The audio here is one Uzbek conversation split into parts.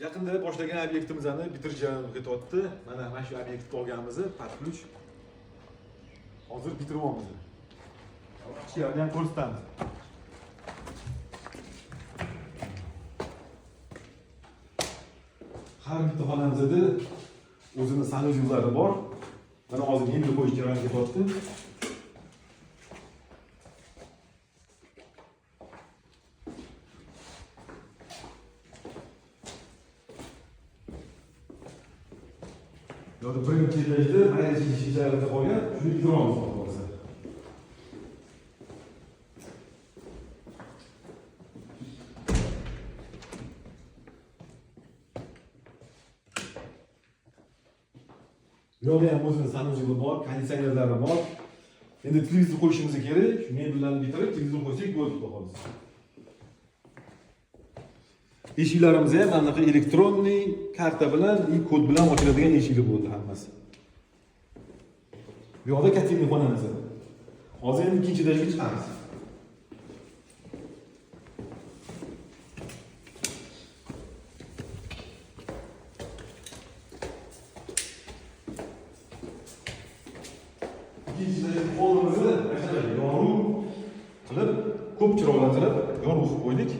Yaqinda boshlagan obyektimizni bitirish jarayoniga ketyapti. Mana shu obyektni olganimizni podключ. Hozir bitiryapmiz. Ichkarini ham ko'rsatamiz. Har bitta xonamizda o'zining sanuzyullari bor. Mana hozir mebel qo'yish jarayoniga ketyapti. Yo'da birinchi etajda ayrish ishlarida qolgan, shuni bitiramiz hozir. Yo'da ham o'zining sanuzyuli bor, konditsionerlari bor. Endi televizor qo'yishimiz kerak. Shu mebellarni bitirib, televizor qo'ysak bo'ldi xolos. Eshiklarimiz ham mana bunaqa elektronniy karta bilan, kod bilan ochiladigan eshiklar bo'ldi hammasi. Bu yoqda kattalik xonamiz. Hozir endi ikkinchi etajga chiqamiz. İkinci etajga qo'limizni yorug' qilib, ko'p chiroqlantirib, yorug' qilib qo'ydik.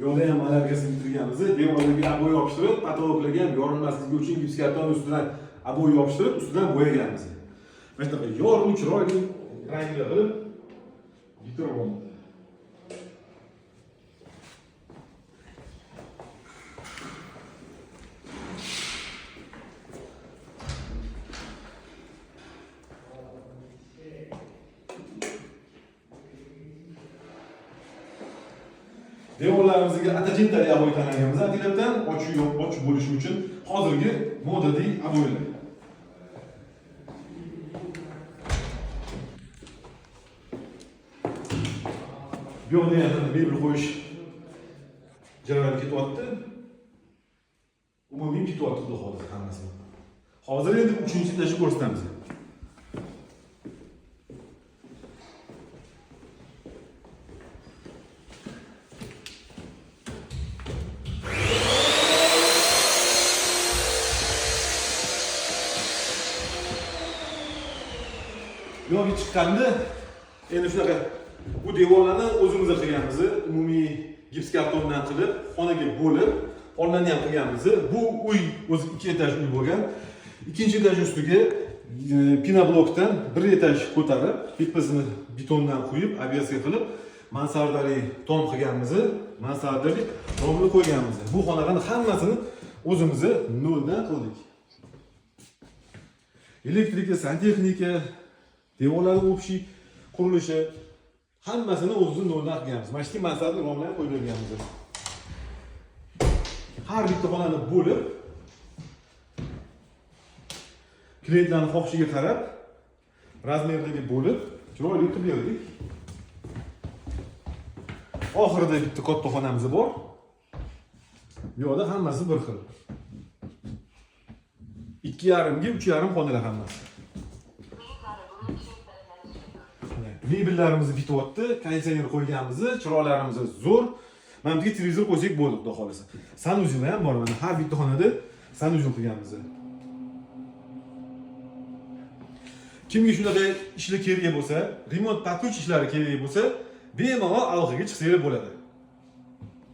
Yo'lda ham alargasini bitirganmiz. Devorlarga aboy yopishtirib, patologlarga ham yorilmasligi uchun gips karton ustidan aboy yopishtirib, ustidan bo'yaganmiz. Mana shunaqa yorug', chiroyli ranglar qilib bitirib devorlarimizga atajintali aboy tanlaganmiz. Atilabdan ochiq bo'lishi uchun hozirgi modadagi aboylar. Bu yoqda ham mebel qo'yish jarayoni ketyapti. Umumiy ketyapti xudo xohlasa hammasi. Hozir endi 3-etajni ko'rsatamiz. Yo'lga chiqqanda endi shunaqa bu devorlarni o'zimiz qilganmiz. Umumiy gips kartondan qilib, xonaga bo'lib, oldindan ham qilganmiz. Bu uy o'zi 2 etaj uy bo'lgan. Ikkinchi etaj ustiga pinoblokdan 1 etaj ko'tarib, tepasini betondan quyib, obyeksiya qilib, mansardali tom qilganmiz. Mansardali tomni qo'yganmiz. Bu xonalarning hammasini o'zimiz noldan qildik. Elektrika, santexnika, devorlar общий qurilishi hammasini o'zimiz noldan qilganmiz. Mana shu mansardli romlarni qo'yib berganmiz. Har bitta xonani bo'lib, klientlarning xohishiga qarab, razmerlariga bo'lib, chiroyli qilib berdik. Oxirida bitta katta xonamiz bor. Bu yoqda hammasi bir xil. 2,5 ga 3,5 xonalar hammasi. Mebellarimizni bityapti, konditsioner qo'yganmiz, chiroqlarimiz zo'r. Mana bunga televizor qo'ysak bo'ldi, xudo xolasa. Sanuzyul ham bor, mana har bitta xonada sanuzyul qilganmiz. Kimga shunaqa ishlar kerak bo'lsa, remont patruch ishlari kerak bo'lsa, bemalol aloqaga chiqsangiz bo'ladi.